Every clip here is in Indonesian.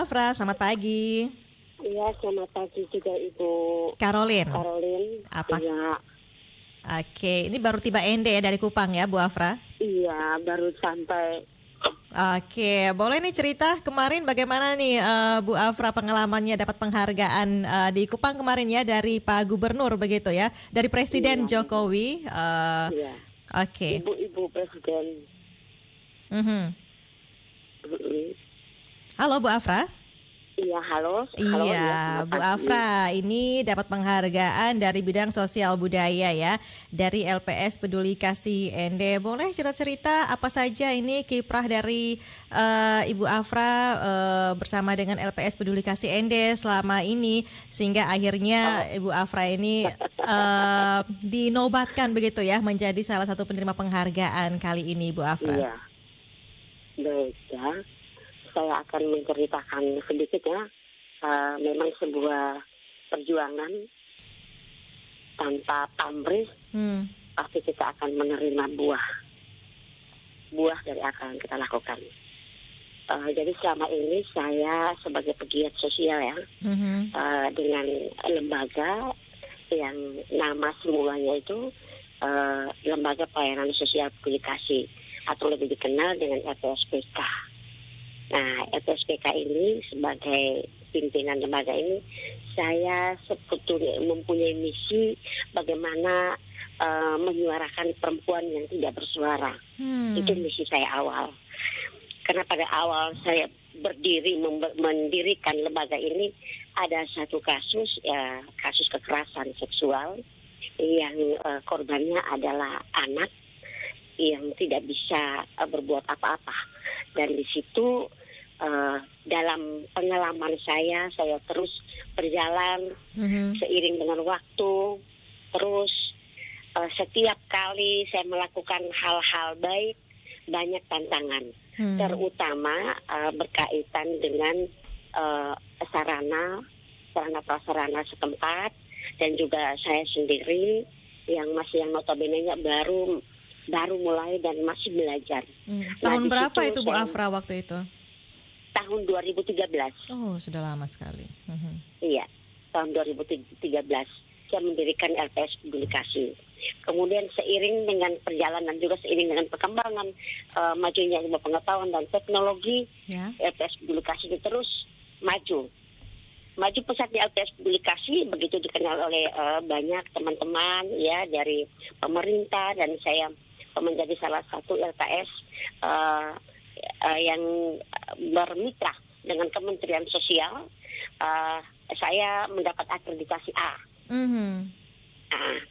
Afra, selamat pagi. Iya, selamat pagi juga Ibu Caroline. Apa? Iya, Oke, ini baru tiba Ende ya dari Kupang ya Bu Afra? iya, baru sampai. Oke, boleh nih cerita kemarin bagaimana nih Bu Afra pengalamannya dapat penghargaan di Kupang kemarin ya dari Pak Gubernur begitu ya, dari Presiden Iya, Jokowi. iya. Oke. Ibu Presiden. Mhm. Mm-mm. Halo Bu Afra. Iya, halo. Iya, selamat Bu pagi. Afra, ini dapat penghargaan dari bidang sosial budaya ya, dari LPS Peduli Kasih Ende. Boleh cerita-cerita apa saja ini kiprah dari Ibu Afra bersama dengan LPS Peduli Kasih Ende selama ini, sehingga akhirnya Ibu Afra ini dinobatkan begitu ya, menjadi salah satu penerima penghargaan kali ini, Bu Afra. Iya, baik ya. Saya akan menceritakan sedikit ya. Memang sebuah perjuangan tanpa pamrih, pasti kita akan menerima buah dari apa yang kita lakukan. Jadi selama ini saya sebagai pegiat sosial ya, dengan lembaga yang nama semulanya itu Lembaga Pelayanan Sosial Peduli Kasih, atau lebih dikenal dengan LPSPK. Nah, LPSPK ini sebagai pimpinan lembaga ini, saya sebetulnya mempunyai misi bagaimana menyuarakan perempuan yang tidak bersuara. Itu misi saya awal. Karena pada awal saya mendirikan lembaga ini, ada satu kasus, ya, kasus kekerasan seksual yang korbannya adalah anak yang tidak bisa berbuat apa-apa. Dan di situ dalam pengalaman saya terus berjalan seiring dengan waktu. Terus setiap kali saya melakukan hal-hal baik, banyak tantangan, terutama berkaitan dengan sarana prasarana setempat, dan juga saya sendiri yang notabene-nya baru mulai dan masih belajar. Tahun berapa itu Bu Afra waktu itu? Tahun 2013. Oh, sudah lama sekali. Iya, tahun 2013 saya mendirikan LPS Peduli Kasih. Kemudian seiring dengan perjalanan, juga seiring dengan perkembangan majunya ilmu pengetahuan dan teknologi, LPS Peduli Kasih itu terus maju pesat di LPS Peduli Kasih, begitu dikenal oleh banyak teman-teman ya dari pemerintah, dan saya menjadi salah satu LPS yang bermitra dengan Kementerian Sosial. Saya mendapat akreditasi A.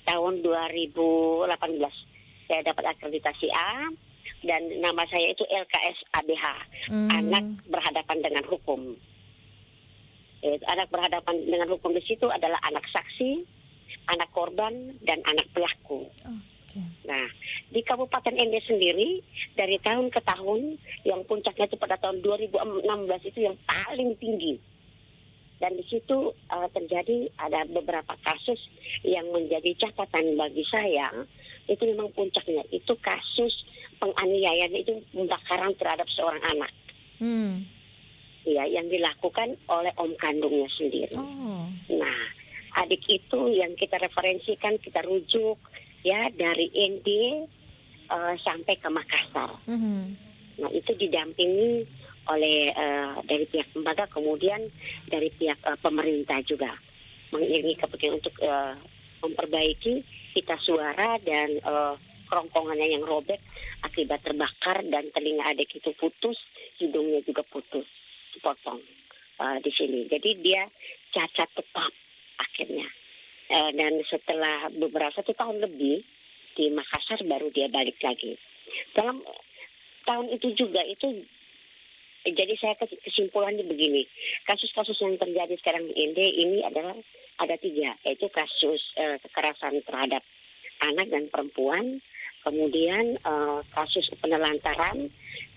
Tahun 2018 saya dapat akreditasi A, dan nama saya itu LKS ABH, anak berhadapan dengan hukum. Anak berhadapan dengan hukum di situ adalah anak saksi, anak korban, dan anak pelaku. Nah, di Kabupaten Ende sendiri dari tahun ke tahun, yang puncaknya itu pada tahun 2016 itu yang paling tinggi. Dan di situ terjadi ada beberapa kasus yang menjadi catatan bagi saya. Itu memang puncaknya, itu kasus penganiayaan, itu pembakaran terhadap seorang anak. Ya, yang dilakukan oleh om kandungnya sendiri. Nah, adik itu yang kita referensikan, kita rujuk ya dari ND sampai ke Makassar. Nah, itu didampingi oleh dari pihak lembaga, kemudian dari pihak pemerintah juga mengiringi kepentingan untuk memperbaiki pita suara dan kerongkongannya yang robek akibat terbakar, dan telinga adik itu putus, hidungnya juga putus, dipotong di sini. Jadi dia cacat tetap akhirnya. Dan setelah beberapa 1 tahun lebih di Makassar baru dia balik lagi. Dalam tahun itu juga itu, jadi saya kesimpulannya begini, kasus-kasus yang terjadi sekarang di Ende ini adalah ada 3, yaitu kasus kekerasan terhadap anak dan perempuan, kemudian kasus penelantaran,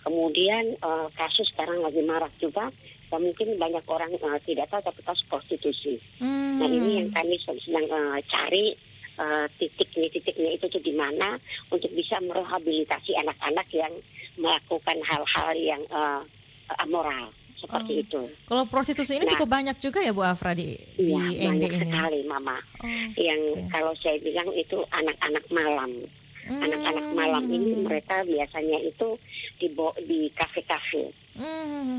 kemudian kasus sekarang lagi marak juga, dan mungkin banyak orang tidak tahu, tapi kasus prostitusi. Nah, ini yang kami sedang cari titiknya itu tuh di mana untuk bisa merehabilitasi anak-anak yang melakukan hal-hal yang amoral seperti itu. Kalau prostitusi ini Nah, cukup banyak juga ya Bu Afra di iya Ende banyak ini. sekali Mama. Yang Oke. kalau saya bilang itu anak-anak malam. Anak-anak malam ini mereka biasanya itu di kafe-kafe.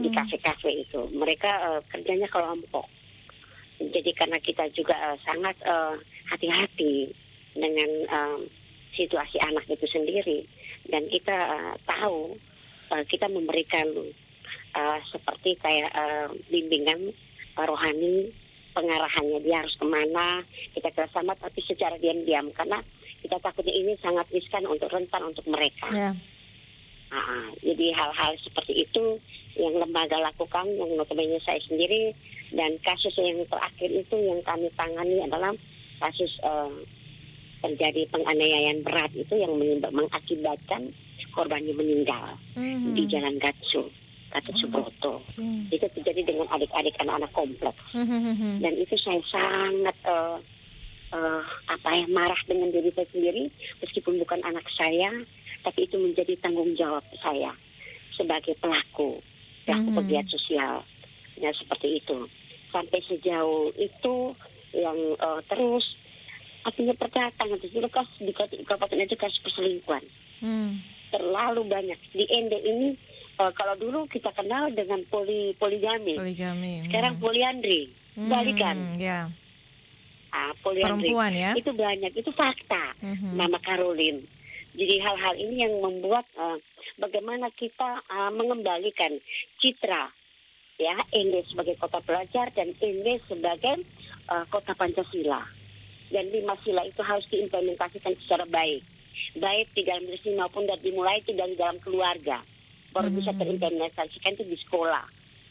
Di kafe-kafe itu mereka kerjanya kelompok. Jadi karena kita juga sangat hati-hati dengan situasi anak itu sendiri, dan kita tahu kita memberikan seperti kayak bimbingan rohani, pengarahannya dia harus kemana, kita bersama tapi secara diam-diam karena kita takutnya ini sangat riskan rentan untuk mereka. Ya. Jadi hal-hal seperti itu yang lembaga lakukan, yang notabene saya sendiri, dan kasus yang terakhir itu yang kami tangani adalah kasus terjadi penganiayaan berat itu yang mengakibatkan korbannya meninggal di Jalan Gatot Subroto. Itu terjadi dengan adik-adik anak-anak kompleks. Dan itu saya sangat marah dengan diri saya sendiri, meskipun bukan anak saya, tapi itu menjadi tanggung jawab saya sebagai pelaku pegiat sosial. Ya seperti itu. Sampai sejauh itu yang terus artinya perdagangan di kabupaten itu kasus perselingkuhan. Terlalu banyak. Di Ende ini kalau dulu kita kenal dengan poligami. Sekarang poliandri. Balikan. Ya. Poliandri. Perempuan ya. Itu banyak, itu fakta. Mama Caroline. Jadi hal-hal ini yang membuat bagaimana kita mengembalikan citra ya Ende sebagai kota pelajar dan Ende sebagai kota Pancasila. Dan 5 sila itu harus diimplementasikan secara baik di dalam diri maupun dimulai itu dari dalam keluarga. Baru bisa terimplementasikan itu di sekolah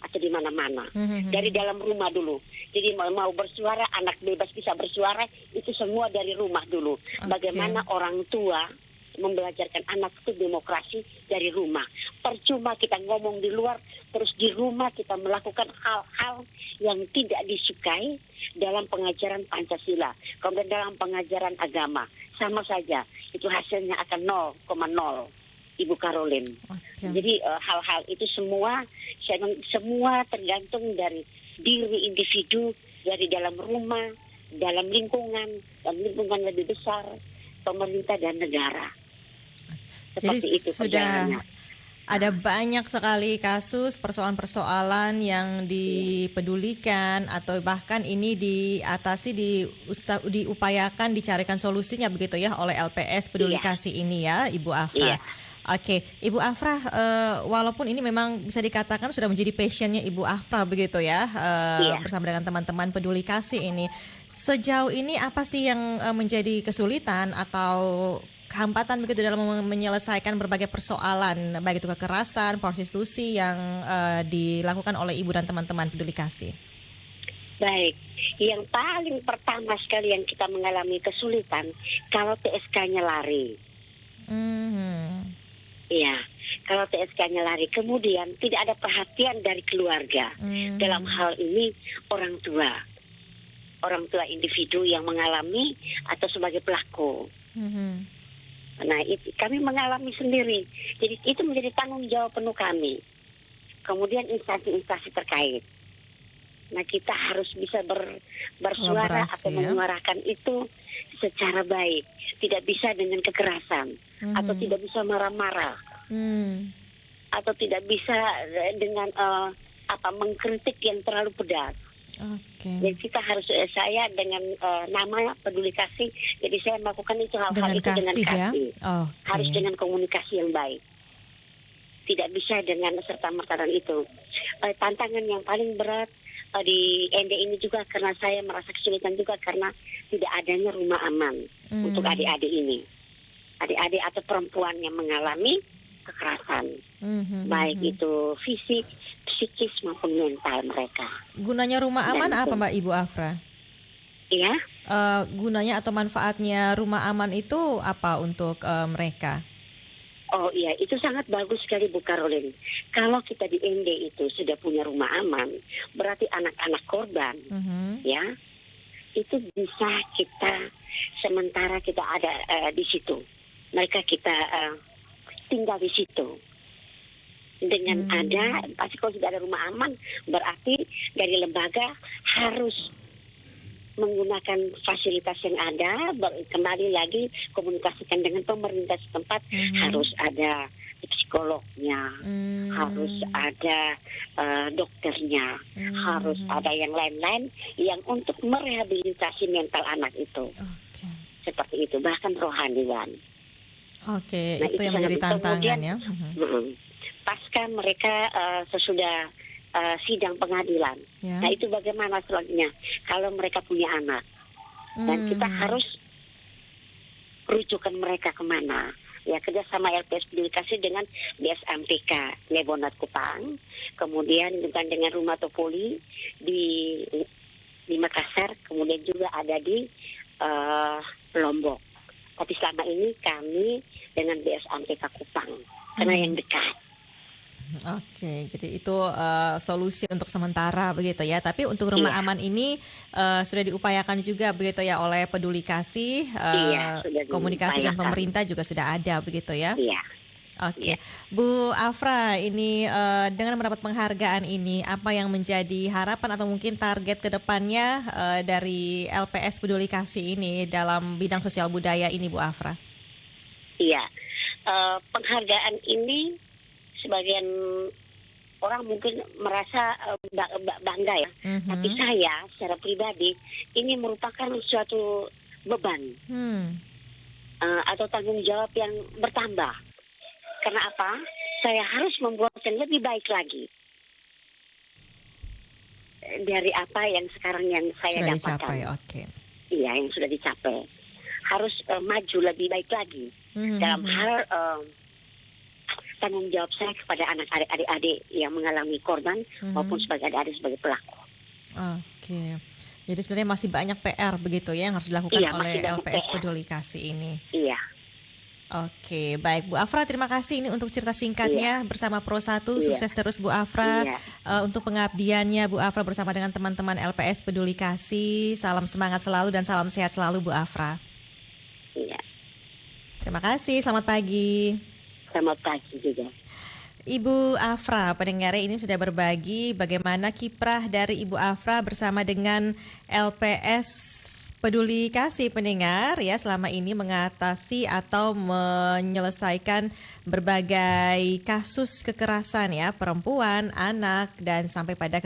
atau di mana-mana. Dari dalam rumah dulu. Jadi mau bersuara, anak bebas bisa bersuara, itu semua dari rumah dulu. Bagaimana orang tua membelajarkan anak itu demokrasi dari rumah. Percuma kita ngomong di luar, terus di rumah kita melakukan hal-hal yang tidak disukai dalam pengajaran Pancasila. Kemudian dalam pengajaran agama, sama saja. Itu hasilnya akan 0,0, Ibu Caroline. Jadi hal-hal itu semua tergantung dari diri individu, dari dalam rumah, dalam lingkungan, dan lingkungan lebih besar, pemerintah dan negara. Jadi sudah ada banyak sekali kasus persoalan-persoalan yang dipedulikan atau bahkan ini diatasi, diupayakan dicarikan solusinya begitu ya oleh LPS Peduli Kasih ini ya Ibu Afra. Oke, Ibu Afra, walaupun ini memang bisa dikatakan sudah menjadi passionnya Ibu Afra begitu ya, bersama dengan teman-teman Peduli Kasih ini. Sejauh ini apa sih yang menjadi kesulitan atau hambatan begitu dalam menyelesaikan berbagai persoalan, baik itu kekerasan, prostitusi yang dilakukan oleh Ibu dan teman-teman Peduli Kasih? Baik, yang paling pertama sekali yang kita mengalami kesulitan kalau TSK-nya lari. Iya, kalau TSK-nya lari, kemudian tidak ada perhatian dari keluarga. Dalam hal ini orang tua individu yang mengalami atau sebagai pelaku. Nah, kami mengalami sendiri. Jadi itu menjadi tanggung jawab penuh kami. Kemudian instansi-instansi terkait. Nah, kita harus bisa bersuara atau menyuarakan itu secara baik. Tidak bisa dengan kekerasan atau tidak bisa marah-marah. Atau tidak bisa dengan mengkritik yang terlalu pedas. Jadi kita harus, saya dengan nama Peduli Kasih, jadi saya melakukan itu hal-hal itu dengan kasih. Harus dengan komunikasi yang baik. Tidak bisa dengan serta-merta itu. Tantangan yang paling berat di Ende ini juga karena saya merasa kesulitan juga karena tidak adanya rumah aman untuk adik-adik ini. Adik-adik atau perempuan yang mengalami kekerasan, baik itu fisik, psikis maupun mental mereka. Gunanya rumah aman apa Mbak Ibu Afra? Iya. Gunanya atau manfaatnya rumah aman itu apa untuk mereka? Oh iya, itu sangat bagus sekali Bu Caroline. Kalau kita di Ende itu sudah punya rumah aman, berarti anak-anak korban, ya, itu bisa kita sementara kita ada di situ. Mereka kita tinggal di situ. Dengan ada, pasti kalau sudah ada rumah aman, berarti dari lembaga harus menggunakan fasilitas yang ada, kembali lagi komunikasikan dengan pemerintah setempat, harus ada psikolognya, harus ada dokternya, harus ada yang lain-lain yang untuk merehabilitasi mental anak itu. Okay. Seperti itu, bahkan rohaniwan. Oke, itu yang menjadi tantangan ya. Pasca mereka sesudah sidang pengadilan. Ya. Nah itu bagaimana selanjutnya kalau mereka punya anak. Dan kita harus rujukan mereka kemana. Ya, kerjasama LPS Peduli Kasih dengan BSMPK Lebonat Kupang, kemudian juga dengan Rumah Topoli di Makassar, kemudian juga ada di Lombok. Tapi selama ini kami dengan BSMPK Kupang karena yang dekat. Oke, jadi itu solusi untuk sementara begitu ya. Tapi untuk rumah aman ini sudah diupayakan juga begitu ya oleh Peduli Kasih. Komunikasi dengan pemerintah juga sudah ada begitu ya. Iya. Oke, Bu Afra, ini dengan mendapat penghargaan ini, apa yang menjadi harapan atau mungkin target kedepannya dari LPS Peduli Kasih ini dalam bidang sosial budaya ini, Bu Afra? Iya, penghargaan ini sebagian orang mungkin merasa bangga ya, tapi saya secara pribadi ini merupakan suatu beban atau tanggung jawab yang bertambah. Karena apa? Saya harus membuat yang lebih baik lagi dari apa yang sekarang yang saya sudah dapatkan. Dicapai, okay. Iya, yang sudah dicapai. Harus maju lebih baik lagi dalam hal tanggung jawab saya kepada adik-adik yang mengalami korban maupun sebagai adik-adik sebagai pelaku. Oke. Jadi sebenarnya masih banyak PR begitu ya yang harus dilakukan oleh LPS Peduli Kasih ini. Iya. Oke, baik Bu Afra, terima kasih ini untuk cerita singkatnya bersama Pro 1. Sukses terus Bu Afra untuk pengabdiannya Bu Afra bersama dengan teman-teman LPS Peduli Kasih. Salam semangat selalu dan salam sehat selalu Bu Afra. Iya. Terima kasih, selamat pagi. Selamat pagi juga. Ibu Afra, pendengarnya ini sudah berbagi bagaimana kiprah dari Ibu Afra bersama dengan LPS Peduli Kasih pendengar ya selama ini mengatasi atau menyelesaikan berbagai kasus kekerasan ya perempuan, anak dan sampai pada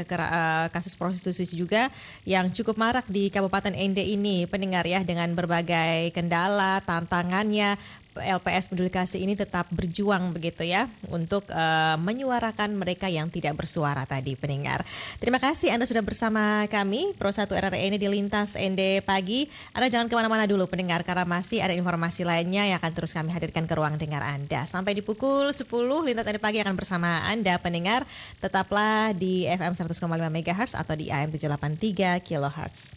kasus prostitusi juga yang cukup marak di Kabupaten Ende ini pendengar ya dengan berbagai kendala, tantangannya. LPS Peduli Kasih ini tetap berjuang begitu ya untuk menyuarakan mereka yang tidak bersuara tadi pendengar. Terima kasih Anda sudah bersama kami Pro 1 RRI ini di Lintas Ende Pagi. Anda jangan kemana-mana dulu pendengar karena masih ada informasi lainnya yang akan terus kami hadirkan ke ruang dengar Anda. Sampai di pukul 10 Lintas Ende Pagi akan bersama Anda pendengar. Tetaplah di FM 100,5 MHz atau di AM 783 kHz.